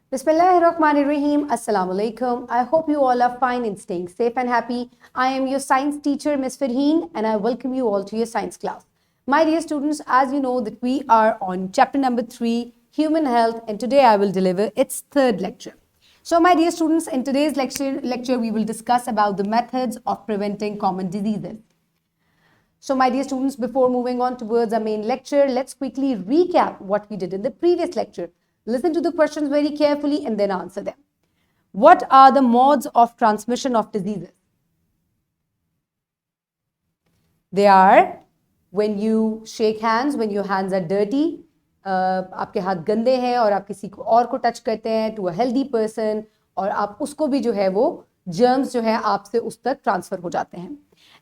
Bismillahirrahmanirrahim. Assalamu alaikum. I hope you all are fine and staying safe and happy. I am your science teacher, Ms. Farheen, and I welcome you all to your science class. My dear students, as you know that we are on chapter number 3, Human Health, and today I will deliver its third lecture. So my dear students, in today's lecture we will discuss about the methods of preventing common diseases. So my dear students, before moving on towards our main lecture, let's quickly recap what we did in the previous lecture. Listen to the questions very carefully and then answer them. What are the modes of transmission of diseases? They are when you shake hands, when your hands are dirty, आपके हाथ गंदे हैं और आप किसी को और को टच करते हैं to a healthy person और आप उसको भी जो है वो germs जो है आपसे उस तक ट्रांसफर हो जाते हैं.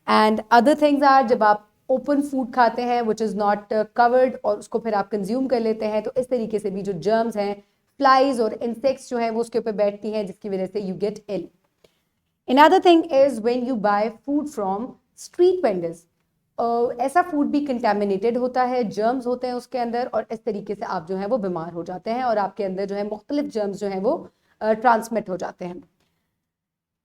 And other things are जब आप ओपन फूड खाते हैं which is not covered और उसको फिर आप कंज्यूम कर लेते हैं तो इस तरीके से भी जो जर्म्स हैं फ्लाइज और इंसेक्ट्स जो हैं वो उसके ऊपर बैठती हैं जिसकी वजह से you get ill. Another thing is when you buy food from street vendors. ऐसा फूड भी कंटेमिनेटेड होता है, जर्म्स होते हैं उसके अंदर और इस तरीके से आप जो है वो बीमार हो जाते हैं और आपके अंदर जो है मुख्तलिफ जर्म्स जो हैं वो ट्रांसमिट हो जाते हैं.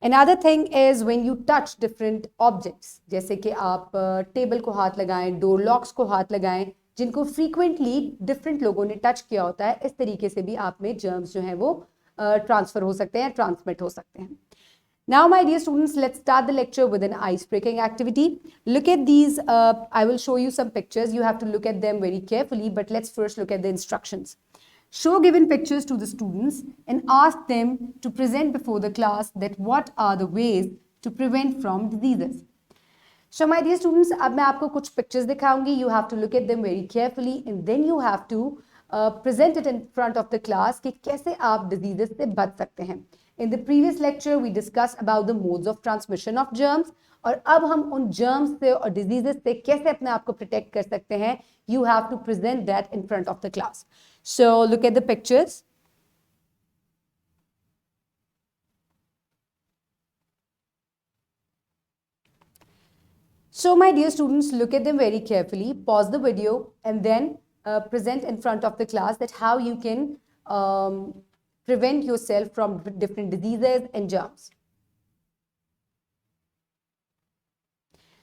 Another thing is when you touch different objects, जैसे कि आप टेबल को हाथ लगाएं, डोर लॉक्स को हाथ लगाएं, जिनको frequently different लोगों ने टच किया होता है, इस तरीके से भी आप में germs जो हैं वो ट्रांसफर हो सकते हैं, ट्रांसमिट हो सकते हैं. Now, my dear students, let's start the lecture with an ice-breaking activity. Look at these. I will show you some pictures. You have to look at them very carefully, but let's first look at the instructions. Show given pictures to the students and ask them to present before the class that what are the ways to prevent from diseases. So my dear students, अब मैं आपको कुछ pictures दिखाऊंगी. You have to look at them very carefully and then you have to present it in front of the class कि कैसे आप diseases से बच सकते हैं. In the previous lecture, we discussed about the modes of transmission of germs. और अब हम उन germs से और diseases से कैसे अपने आप को protect कर सकते हैं. You have to present that in front of the class. So look at the pictures. So my dear students, look at them very carefully. Pause the video and then present in front of the class that how you can prevent yourself from different diseases and germs.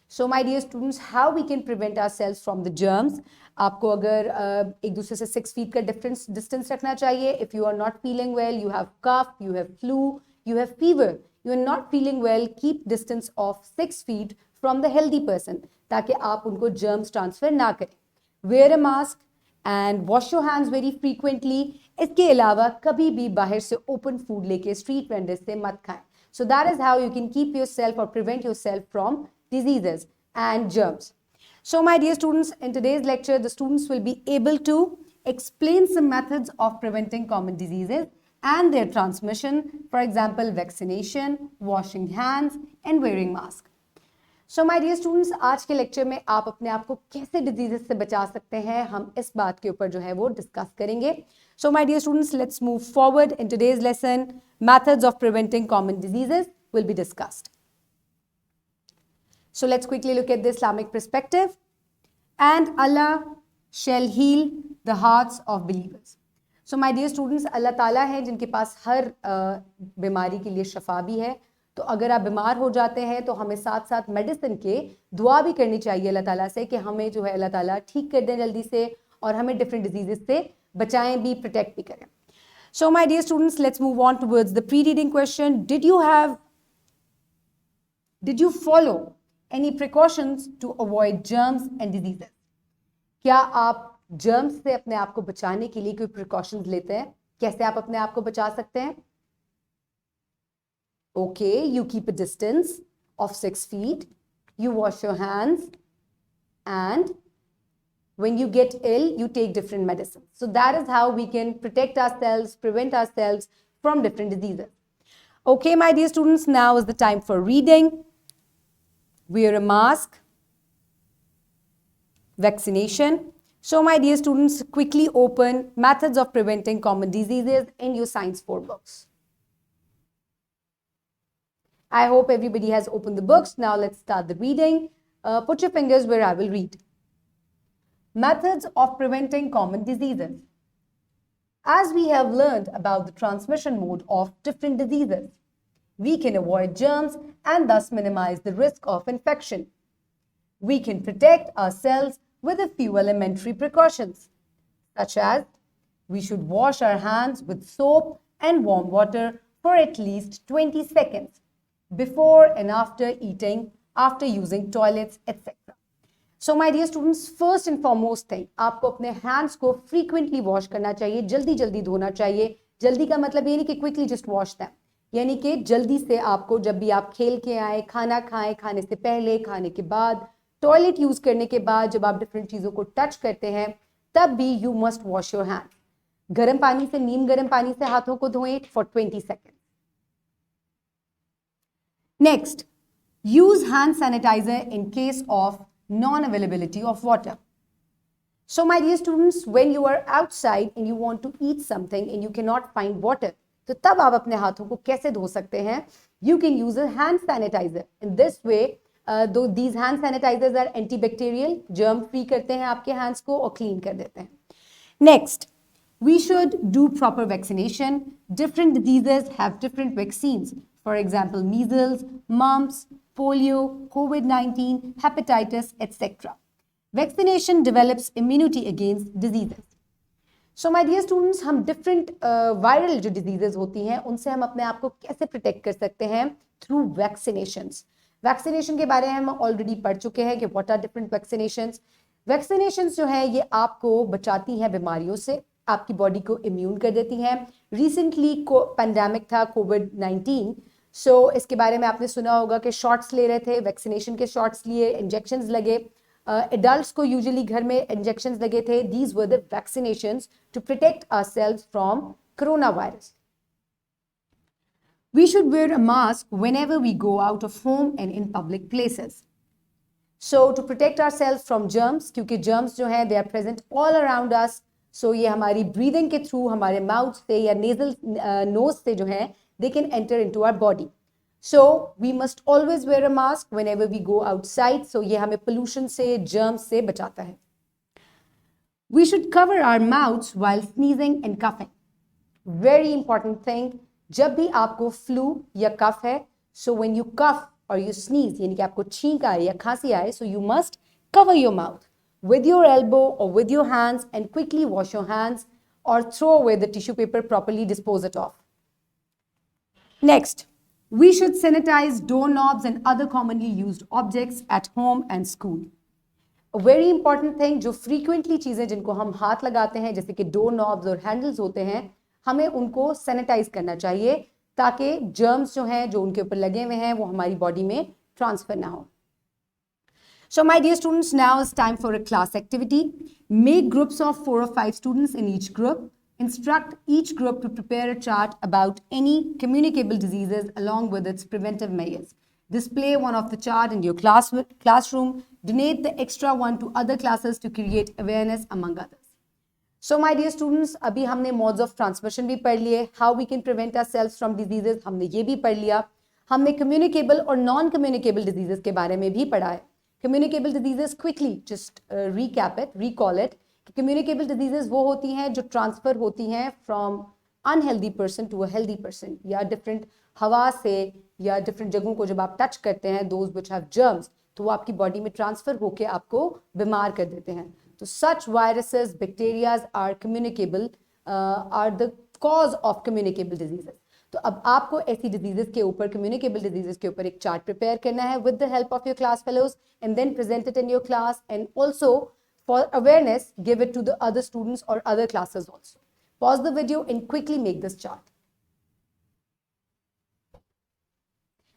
So my dear students, how we can prevent ourselves from the germs? आपको अगर एक दूसरे से 6 feet का distance रखना चाहिए. If you are not feeling well, you have cough, you have flu, you have fever, you are not feeling well, keep distance of 6 feet from the healthy person ताकि आप उनको germs transfer ना करें. Wear a mask and wash your hands very frequently. इसके अलावा कभी भी बाहर से open food लेके street vendors से मत खाएं. So that is how you can keep yourself or prevent yourself from diseases and germs. So my dear students, in today's lecture, the students will be able to explain some methods of preventing common diseases and their transmission. For example, vaccination, washing hands and wearing mask. So my dear students, आज के lecture में आप अपने आप को कैसे diseases से बचा सकते हैं हम इस बात के ऊपर जो है वो डिस्कस करेंगे. So my dear students, let's move forward in today's lesson. Methods of preventing common diseases will be discussed. So let's quickly look at the Islamic perspective. And Allah shall heal the hearts of believers. So my dear students, Allah ताला है जिनके पास हर बीमारी के लिए शफा भी है. तो अगर आप बीमार हो जाते हैं तो हमें साथ साथ मेडिसिन के दुआ भी करनी चाहिए अल्लाह ताला से कि हमें जो है अल्लाह ताला ठीक कर दें जल्दी से और हमें डिफरेंट डिजीजेस से बचाएं भी, प्रोटेक्ट भी करें. So my dear students, let's move on towards the pre-reading question. Did you follow any precautions to avoid germs and diseases? क्या आप germs से अपने आप को बचाने के लिए कोई precautions लेते हैं? कैसे आप अपने आप को बचा सकते हैं? Okay, you keep a distance of 6 feet, you wash your hands, and when you get ill, you take different medicines. So that is how we can protect ourselves, prevent ourselves from different diseases. Okay, my dear students, now is the time for reading. Wear a mask, vaccination. So my dear students, quickly open methods of preventing common diseases in your science 4 books. I hope everybody has opened the books. Now let's start the reading. Put your fingers where I will read. Methods of preventing common diseases. As we have learned about the transmission mode of different diseases, we can avoid germs and thus minimize the risk of infection. We can protect ourselves with a few elementary precautions, such as we should wash our hands with soap and warm water for at least 20 seconds before and after eating, after using toilets, etc. So my dear students, first and foremost thing, आपको अपने hands को frequently wash करना चाहिए, जल्दी जल्दी धोना चाहिए. जल्दी का मतलब ये नहीं कि quickly just wash them, यानी कि जल्दी से आपको जब भी आप खेल के आए, खाना खाएं, खाने से पहले, खाने के बाद, टॉयलेट यूज करने के बाद, जब आप डिफरेंट चीजों को टच करते हैं, तब भी you must wash your hand. गर्म पानी से, नीम गर्म पानी से हाथों को धोएं for 20 second. Next, use hand sanitiser in case of non-availability of water. So my dear students, when you are outside and you want to eat something and you cannot find water, तो तब आप अपने हाथों को कैसे धो सकते हैं? You can use a hand sanitizer. In this way, though these hand sanitizers are antibacterial, germ free करते हैं आपके hands को और clean कर देते हैं. Next, we should do proper vaccination. Different diseases have different vaccines. For example, measles, mumps, polio, COVID-19, hepatitis, etc. Vaccination develops immunity against diseases. So my dear students, हम different viral जो diseases होती हैं उनसे हम अपने आप को कैसे protect कर सकते हैं? Through vaccinations. Vaccination के बारे में हम already पढ़ चुके हैं कि what are different vaccinations. Vaccinations जो है ये आपको बचाती हैं बीमारियों से, आपकी बॉडी को इम्यून कर देती हैं. Recently pandemic था COVID-19. सो इसके बारे में आपने सुना होगा कि शॉट्स ले रहे थे, वैक्सीनेशन के शॉट्स लिए, इंजेक्शंस लगे. एडल्ट्स को यूजुअली घर में इंजेक्शंस लगे थे. These were the vaccinations to protect ourselves from corona virus. We should wear a mask whenever we go out of home and in public places. So to protect ourselves from germs, क्योंकि germs जो हैं they are present all around us. So ये हमारी breathing के through, हमारे mouth से या nasal knows से जो है they can enter into our body. So we must always wear a mask whenever we go outside. So ये हमें pollution से, germs से बचाता है. We should cover our mouths while sneezing and coughing. Very important thing. जब भी आपको flu या cough है, so when you cough or you sneeze, यानी कि आपको छींक आए या खांसी आए, so you must cover your mouth with your elbow or with your hands and quickly wash your hands or throw away the tissue paper, properly dispose it off. Next, we should sanitize doorknobs and other commonly used objects at home and school. A very important thing, जो frequently चीजें जिनको हम हाथ लगाते हैं, जैसे कि doorknobs और handles होते हैं, हमें उनको sanitize करना चाहिए ताकि germs जो हैं, जो उनके ऊपर लगे हुए हैं, वो हमारी body में transfer ना हो. So my dear students, now is time for a class activity. Make groups of 4 or 5 students in each group. Instruct each group to prepare a chart about any communicable diseases along with its preventive measures. Display one of the chart in your classroom. Donate the extra one to other classes to create awareness among others. So my dear students, अभी हमने modes of transmission भी पढ़ लिए, how we can prevent ourselves from diseases हमने ये भी पढ़ लिया. हमने communicable और non-communicable diseases के बारे में भी पढ़ा है. Communicable diseases, quickly just recap it, recall it. Communicable diseases वो होती हैं जो ट्रांसफर होती हैं from unhealthy person to a healthy person, या डिफरेंट हवा से या डिफरेंट जगहों को जब आप टच करते हैं, दोज विच हैव जर्म्स, तो वो आपकी बॉडी में ट्रांसफर होके आपको बीमार कर देते हैं. तो such viruses, bacterias are communicable, are the cause of communicable diseases. तो अब आपको ऐसी डिजीजेस के ऊपर, कम्युनिकेबल डिजीजेस के ऊपर एक चार्ट प्रिपेयर करना है with the help of your class fellows and then present it in your class, and also for awareness, give it to the other students or other classes also. Pause the video and quickly make this chart.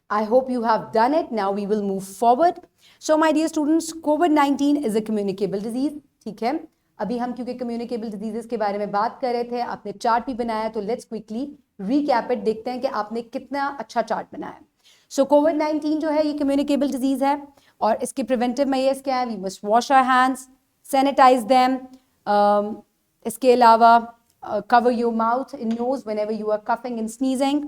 I hope you have done it. Now we will move forward. So my dear students, COVID-19 is a communicable disease. ठीक है, अभी हम क्योंकि communicable diseases के बारे में बात कर रहे थे, आपने चार्ट भी बनाया, तो let's quickly recap it. देखते हैं कि आपने कितना अच्छा चार्ट बनाया. So COVID-19 जो है ये communicable disease है और इसके preventive measures क्या है? We must wash our hands, sanitize them. इसके अलावा cover your mouth and nose whenever you are coughing and sneezing.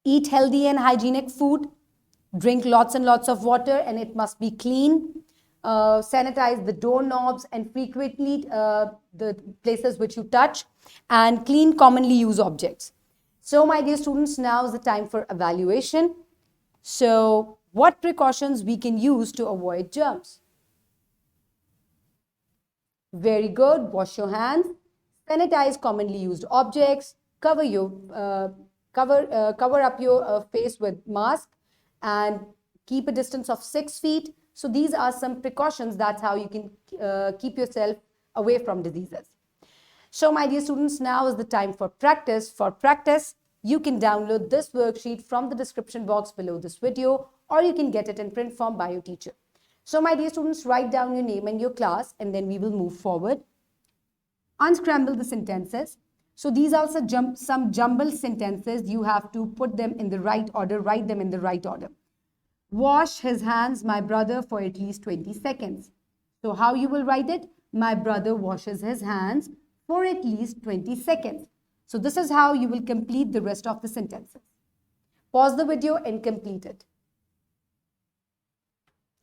Eat healthy and hygienic food. Drink lots and lots of water and it must be clean. sanitize the doorknobs and frequently the places which you touch, and clean commonly used objects. So my dear students, now is the time for evaluation. So what precautions we can use to avoid germs? Very good. Wash your hands, sanitize commonly used objects, cover up your face with mask, and keep a distance of 6 feet. So these are some precautions. That's how you can keep yourself away from diseases. So my dear students, now is the time for practice. For practice, you can download this worksheet from the description box below this video, or you can get it in print form by your teacher. So my dear students, write down your name and your class, and then we will move forward. Unscramble the sentences. So these are also some jumbled sentences. You have to put them in the right order, write them in the right order. Wash his hands, my brother, for at least 20 seconds. So how you will write it? My brother washes his hands for at least 20 seconds. So this is how you will complete the rest of the sentences. Pause the video and complete it.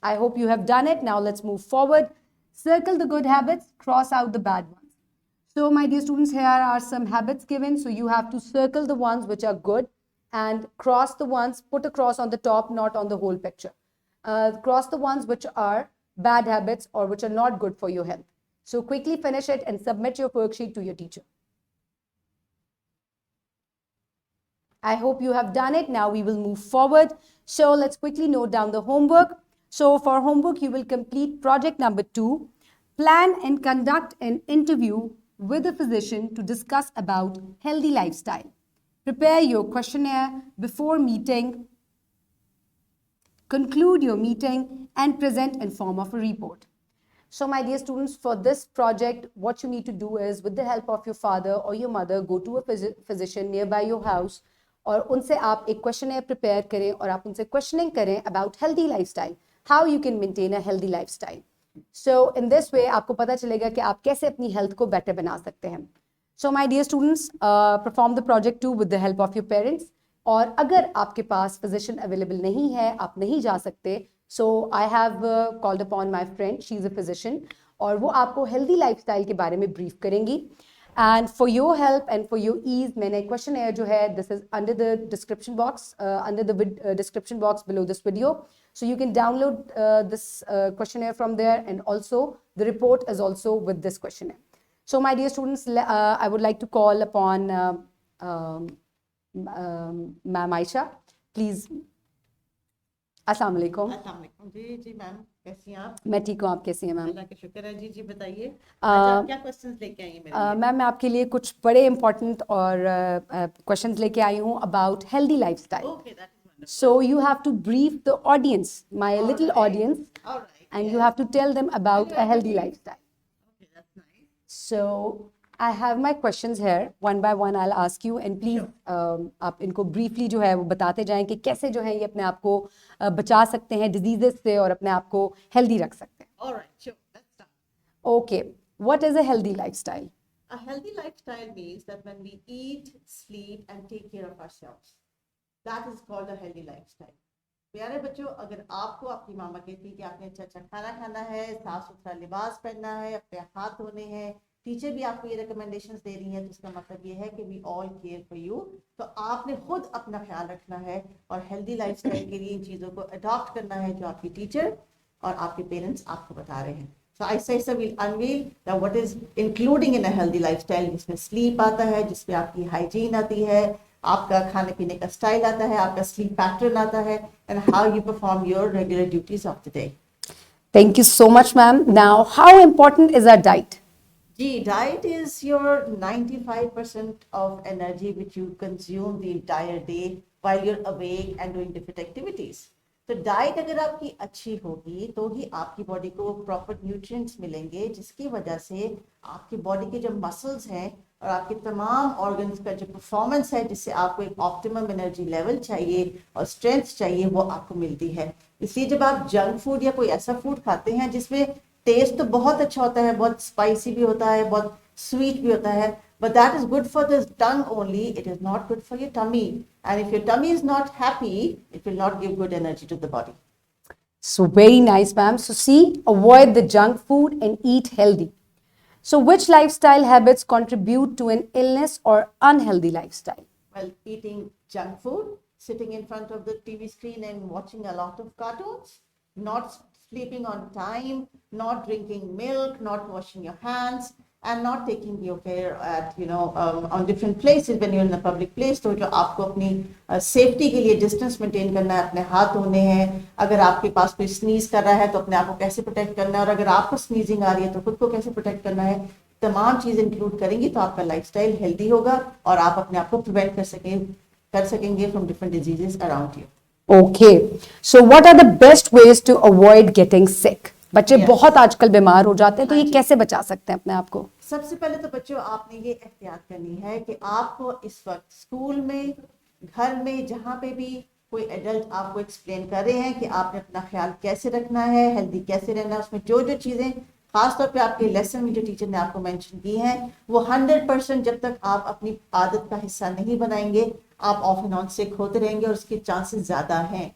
I hope you have done it. Now let's move forward. Circle the good habits, cross out the bad ones. So my dear students, here are some habits given. So you have to circle the ones which are good and cross the ones, put a cross on the top, not on the whole picture. Cross the ones which are bad habits or which are not good for your health. So quickly finish it and submit your worksheet to your teacher. I hope you have done it. Now we will move forward. So let's quickly note down the homework. So for homework, you will complete project number 2, plan and conduct an interview with a physician to discuss about healthy lifestyle. Prepare your questionnaire before meeting, conclude your meeting, and present in form of a report. So my dear students, for this project, what you need to do is, with the help of your father or your mother, go to a physician nearby your house और उनसे आप एक questionnaire prepare करें और आप उनसे questioning करें about healthy lifestyle, how you can maintain a healthy lifestyle. So in this way आपको पता चलेगा कि आप कैसे अपनी हेल्थ को बेटर बना सकते हैं. So my dear students, perform the project 2 with the help of your parents. और अगर आपके पास फिजिशियन अवेलेबल नहीं है, आप नहीं जा सकते, so I have called upon my friend, she is a physician, और वो आपको हेल्दी लाइफस्टाइल के बारे में ब्रीफ करेंगी. And for your help and for your ease, मैंने questionnaire जो है, this is under the description box, description box below this video. So you can download this questionnaire from there, and also the report is also with this questionnaire. So my dear students, I would like to call upon Ma'am Aisha. Please. अस्सलाम वालेकुम. जी ma'am, कैसी हैं आप? मैं ठीक हूँ, आप कैसी हैं मैम? अल्लाह का शुक्र है. जी बताइए, आप क्या क्वेश्चंस लेके आई हैं मेरे लिए? मैम, मैं आपके लिए कुछ बड़े इंपॉर्टेंट और क्वेश्चंस लेके आई हूँ about healthy lifestyle. Okay, that is wonderful. So you have to brief the audience, my little audience, and you have to tell them about a healthy lifestyle. Okay, that's nice. So I have my questions here, one by one I'll ask you, and please आप इनको briefly जो है वो बताते जाएं कि कैसे जो है ये अपने आप को बचा सकते हैं diseases से और अपने आप को healthy रख सकते हैं. All right, sure, let's start. Okay, what is a healthy lifestyle? A healthy lifestyle means that when we eat, sleep and take care of ourselves, that is called a healthy lifestyle. प्यारे बच्चों, अगर आपको आपकी मामा कहती है कि आपने अच्छा खाना खाना है, साफ सुथरा लिबास पहनना है, अपने हाथ धोने हैं, टीचर भी आपको ये रिकमेंडेशंस दे रही हैं, तो इसका मतलब ये है कि we all care for you. तो आपने खुद अपना ख्याल रखना है और हेल्दी लाइफस्टाइल के लिए इन चीज़ों को अडॉप्ट करना है जो आपकी टीचर और आपके पेरेंट्स आपको बता रहे हैं. So I say so we'll unveil that what is including in a healthy lifestyle, जिसमें स्लीप आता है, जिसमें आपकी हाइजीन आती है, आपका खाने पीने का स्टाइल आता है, आपका स्लीप पैटर्न आता है, and how you perform your regular duties of the day. Thank you so much, ma'am. Now, how important is our diet? जी, diet is your 95% of energy which you consume the entire day while you're awake and doing different activities. तो diet अगर आपकी अच्छी होगी तो ही आपकी body को proper nutrients मिलेंगे, जिसकी वजह से आपकी बॉडी के जो मसल्स हैं और आपके तमाम ऑर्गन्स का जो परफॉर्मेंस है, जिससे आपको एक ऑप्टिमम एनर्जी लेवल चाहिए और स्ट्रेंथ चाहिए, वो आपको मिलती है. इसलिए जब आप जंक फूड या कोई ऐसा फूड खाते हैं जिसमें टेस्ट तो बहुत अच्छा होता है, बहुत स्पाइसी भी होता है, बहुत स्वीट भी होता है, but that is good for the tongue only, it is not good for your tummy, and if your tummy is not happy, it will not give good energy to the body. So very nice, ma'am. So see, avoid the junk food and eat healthy. So which lifestyle habits contribute to an illness or unhealthy lifestyle? Well, eating junk food, sitting in front of the TV screen and watching a lot of cartoons, not sleeping on time, not drinking milk, not washing your hands, and not taking your care at on different places when you're in a public place. तो जो आपको अपनी safety के लिए distance maintain करना है, अपने हाथ धोने हैं, अगर आपके पास कोई स्नीज कर रहा है तो अपने आप को कैसे प्रोटेक्ट करना है, और अगर आपको स्नीजिंग आ रही है तो खुद को कैसे प्रोटेक्ट करना है, तमाम चीज इंक्लूड करेंगी तो आपका लाइफस्टाइल हेल्दी होगा और आप अपने आप को प्रिवेंट कर सकेंगे from different diseases around you. Okay. So what are the best ways to avoid getting sick? बच्चे बहुत आजकल बीमार हो जाते हैं, तो ये कैसे बचा सकते हैं अपने आप को? सबसे पहले तो बच्चों आपने ये एहतियात करनी है कि आपको इस वक्त स्कूल में, घर में, जहाँ पे भी कोई एडल्ट आपको एक्सप्लेन कर रहे हैं कि आपने अपना ख्याल कैसे रखना है, हेल्दी कैसे रहना है, उसमें जो जो चीजें खासतौर पे आपके लेसन में जो टीचर ने आपको मेंशन की हैं, वो 100% जब तक आप अपनी आदत का हिस्सा नहीं बनाएंगे, आप ऑफ एंड ऑन सिक होते रहेंगे और उसके चांसेस ज्यादा हैं.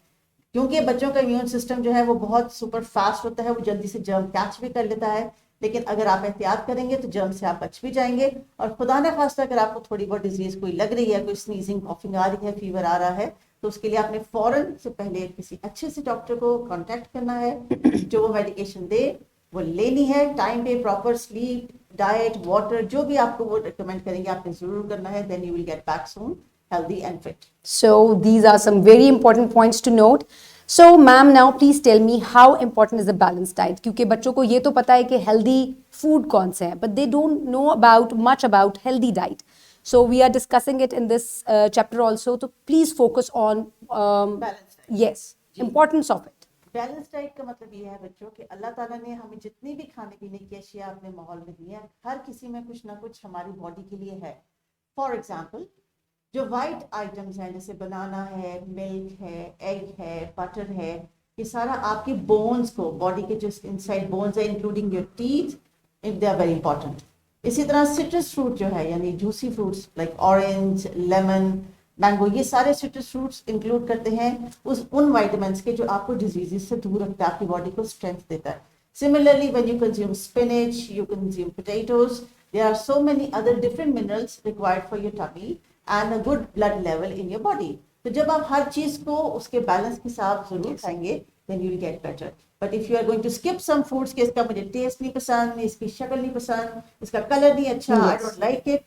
क्योंकि बच्चों का इम्यून सिस्टम जो है वो बहुत सुपर फास्ट होता है, वो जल्दी से जर्म कैच भी कर लेता है. लेकिन अगर आप एहतियात करेंगे तो जर्म से आप बच भी जाएंगे. और खुदा न खास्ता अगर आपको थोड़ी बहुत डिजीज कोई लग रही है, कोई स्नीजिंग, कॉफिंग आ रही है, फीवर आ रहा है, तो उसके लिए आपने फौरन से पहले किसी अच्छे से डॉक्टर को कांटेक्ट करना है, जो वो मेडिकेशन दे वो लेनी है. टाइम पे प्रॉपर स्लीप, डाइट, वाटर, जो भी आपको वो रिकमेंड करेंगे आपने जरूर करना है. Then you will get back soon healthy and fit. So these are some very important points to note. So ma'am, now please tell me how important is a balanced diet? क्योंकि बच्चों को ये तो पता है कि healthy food कौन से हैं, but they don't know about much about healthy diet. So we are discussing it in this chapter also. So please focus on Balanced diet. yes, importance of it. Balance diet का मतलब ये है बच्चों कि अल्लाह ताला ने हमें जितनी भी खाने पीने की अशिया अपने माहौल में दी है, हर किसी में कुछ ना कुछ हमारी बॉडी के लिए है. फॉर एग्जाम्पल, जो वाइट आइटम्स हैं जैसे बनाना है, मिल्क है, एग है, बटर है, ये सारा आपके बोन्स को, बॉडी के जो इनसाइड बोन्स है including your teeth, they are very important. इसी तरह सिट्रस फ्रूट जो है, यानी juicy fruits like orange, lemon, mango, ये सारे सिट्रस फ्रूट्स इंक्लूड करते हैं उन वाइटामिन्स के जो आपको डिजीजेस से दूर रखता है, आपकी बॉडी को स्ट्रेंथ देता है. Similarly, when you consume spinach, you consume potatoes, there are so many other different minerals required for your tummy and a good blood level in your body. तो जब आप हर चीज को उसके बैलेंस के साथ जरूर खाएंगे, then you will get better. But if you are going to skip some foods कि इसका मुझे टेस्ट नहीं पसंद, इसकी शक्ल नहीं पसंद, इसका कलर नहीं अच्छा, I don't like it,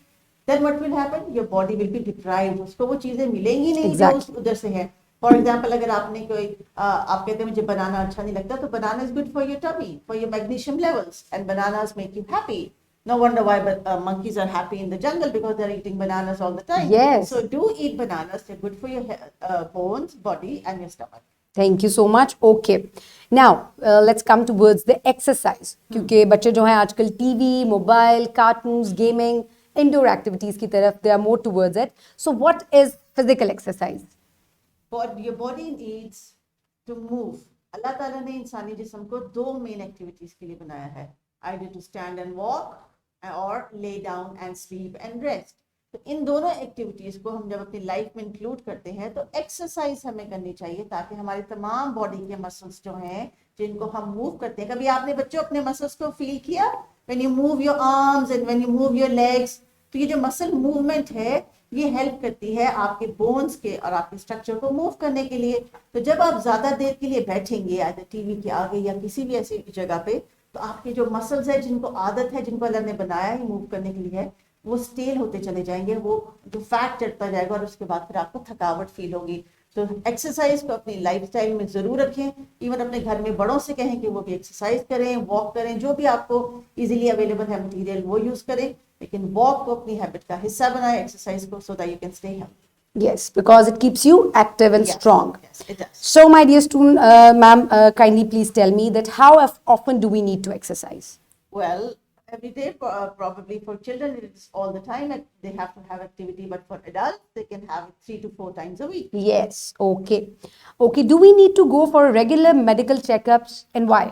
then what will happen? Your body will be deprived. उसको वो चीजें मिलेंगी नहीं जो उधर से है. फॉर एग्जाम्पल, अगर आपने कोई आप कहते हैं मुझे बनाना अच्छा नहीं लगता, तो banana is good for your tummy, for your magnesium levels, and bananas make you happy. No wonder why monkeys are happy in the jungle, because they're eating bananas all the time. Yes. So do eat bananas. They're good for your bones, body, and your stomach. Thank you so much. Okay. Now let's come towards the exercise. क्योंकि बच्चे जो हैं आजकल TV, mobile, cartoons, gaming, indoor activities की तरफ they are more towards it. So what is physical exercise? For your body needs to move. अल्लाह ताला ने इंसानी जिस्म को दो मेन एक्टिविटीज के लिए बनाया है, either to stand and walk or lay down and sleep and rest. तो इन दोनों एक्टिविटीज को हम जब अपनी लाइफ में इंक्लूड करते हैं तो एक्सरसाइज हमें करनी चाहिए, ताकि हमारी तमाम बॉडी के मसल्स जो हैं जिनको हम मूव करते हैं. कभी आपने बच्चों अपने मसल्स को फील किया? When you move your arms and when you move your legs, तो ये जो मसल मूवमेंट है ये हेल्प करती है आपके बोन्स के और आपके स्ट्रक्चर को मूव करने के लिए. तो जब आप ज्यादा देर के लिए बैठेंगे या टीवी के आगे या किसी भी ऐसी जगह पे, तो आपके जो मसल्स है जिनको आदत है, जिनको अल्लाह ने बनाया है मूव करने के लिए, वो स्टेल होते चले जाएंगे, वो जो फैट चढ़ता जाएगा और उसके बाद फिर आपको थकावट फील होगी. तो एक्सरसाइज को अपनी लाइफस्टाइल में जरूर रखें. इवन अपने घर में बड़ों से कहें कि वो भी एक्सरसाइज करें, वॉक करें, जो भी आपको इजीली अवेलेबल है मटेरियल वो यूज करें, लेकिन वॉक को अपनी हैबिट का हिस्सा बनाएं, एक्सरसाइज को, so that you can stay healthy. Yes, because it keeps you active and strong. Yes, it does. So my dear student, ma'am, kindly please tell me that how often do we need to exercise? Well, every day, probably for children it is all the time, and they have to have activity, but for adults they can have it 3 to 4 times a week. Yes, okay. Okay, do we need to go for regular medical checkups, and why?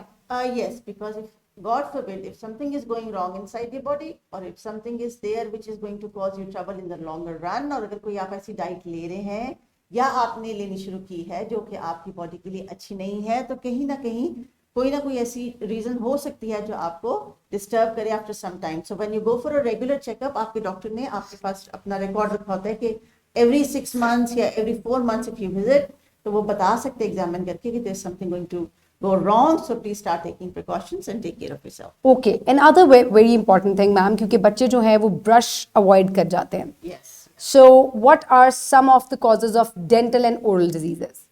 Yes, because if God forbid, if something is going wrong inside your body, or if something is there which is going to cause you trouble in the longer run, और अगर कोई आप ऐसी diet ले रहे हैं या आपने लेनी शुरू की है जो कि आपकी बॉडी के लिए अच्छी नहीं है, तो कहीं ना कहीं कोई ना कोई ऐसी रीजन हो सकती है जो आपको डिस्टर्ब करे after some time. So when you go for a regular checkup, आपके डॉक्टर ने आपके पास अपना रिकॉर्ड रखा होता है कि एवरी 6 months या every 4 months if you visit, तो वो बता सकते हैं एग्जामिन करके कि there is something going to go wrong, so please start taking precautions and take care of yourself. Okay, another very important thing, ma'am, क्योंकि बच्चे जो हैं वो brush avoid कर जाते हैं. Yes. So, what are some of the causes of dental and oral diseases?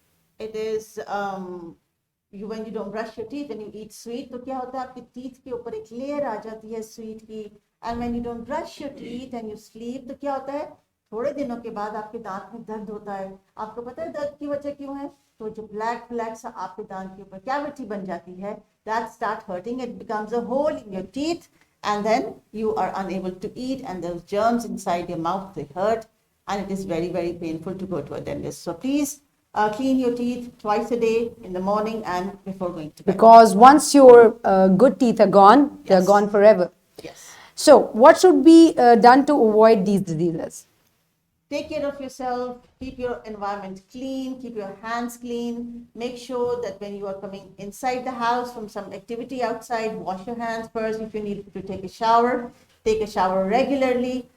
It is you when you don't brush your teeth and you eat sweet, तो क्या होता है आपके teeth के ऊपर एक layer आ जाती है sweet की. And when you don't brush your teeth and you sleep, तो क्या होता है थोड़े दिनों के बाद आपके दांत में दर्द होता है. आपको पता है दर्द की वजह क्यों है? तो जो ब्लैक सा आपके दांत के ऊपर कैविटी बन जाती है, that start hurting, it becomes a hole in your teeth, and then you are unable to eat, and those germs inside your mouth, they hurt, and it is very painful to go to a dentist. So please clean your teeth twice a day, in the morning and before going to bed. Because once your good teeth are gone, they are Yes. gone forever. Yes. So, what should be done to avoid these diseases? Take care of yourself, keep your environment clean, keep your hands clean, make sure that when you are coming inside the house from some activity outside, wash your hands first. If you need to take a shower regularly,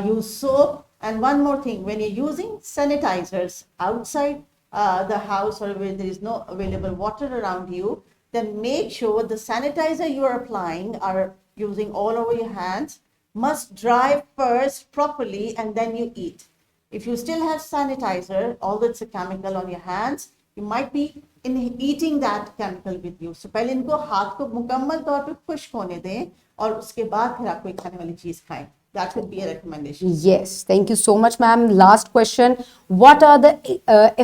use soap. And one more thing, when you're using sanitizers outside the house or where there is no available water around you, then make sure the sanitizer you are applying are using all over your hands must dry first properly and then you eat. If you still have sanitizer, although it's a chemical on your hands, you might be eating that chemical with you. So पहले इनको हाथ को मुकम्मल तौर पे खुश्क होने दें और उसके बाद फिर आप कोई खाने वाली चीज खाएं. That would be a recommendation. Yes, thank you so much, ma'am. Last question. What are the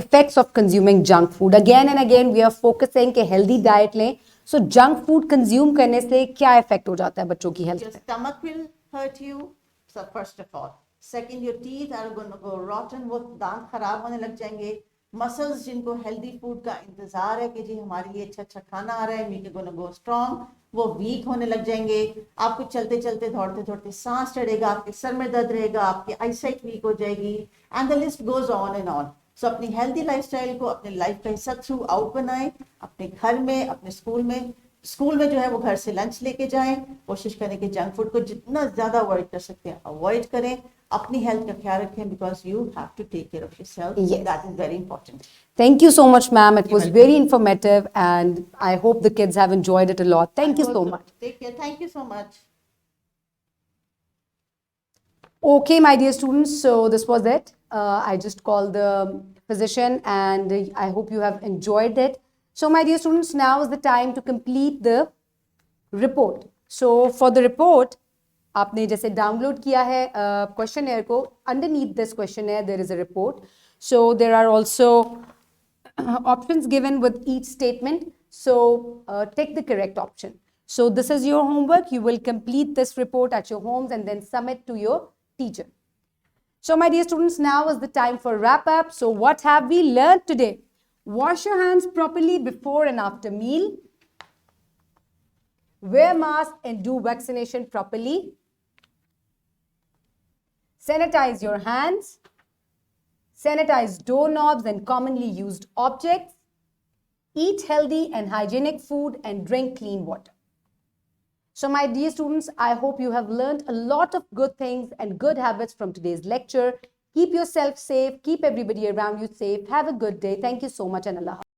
effects of consuming junk food? Again and again, we are focusing कि healthy diet लें. So, junk food consume करने से क्या effect हो जाता है बच्चों की health Your पे? stomach will hurt you, so first of all. Second, your teeth are going to go rotten, वो दांत खराब होने लग जाएंगे. Muscles जिनको healthy food का इंतजार है कि जी हमारे लिए अच्छा खाना आ रहा है, meat is going to go strong, वो वीक होने लग जाएंगे. आपको चलते चलते दौड़ते दौड़ते सांस चढ़ेगा, आपके सर में दर्द रहेगा, आपकी आईसाइट वीक हो जाएगी, and the list goes on and on. So अपनी हेल्दी लाइफस्टाइल को अपने लाइफ का हिस्सा थ्रू आउट बनाएं, अपने घर में, अपने स्कूल में जो है वो घर से लंच लेके जाएं. कोशिश करें कि जंक फूड को जितना ज्यादा अवॉइड कर सकते हैं अवॉइड करें. अपनी हेल्थ का ख्याल रखें because you have to take care of yourself. Yes. That is very important. Thank you so much, ma'am. It was very informative and I hope the kids have enjoyed it a lot. Thank you so much. Take care. Thank you so much. Okay, my dear students, so this was it. I just called the physician and I hope you have enjoyed it. So, my dear students, now is the time to complete the report. So, for the report, आपने जैसे download किया है क्वेश्चनएयर को, underneath this questionnaire there is a report. So, there are also options given with each statement. So, take the correct option. So, this is your homework. You will complete this report at your homes and then submit to your teacher. So, my dear students, now is the time for wrap up. So, what have we learned today? Wash your hands properly before and after meal. Wear mask and do vaccination properly. Sanitize your hands. Sanitize doorknobs and commonly used objects. Eat healthy and hygienic food and drink clean water. So, my dear students, I hope you have learned a lot of good things and good habits from today's lecture. Keep yourself safe. Keep everybody around you safe. Have a good day. Thank you so much and Allah.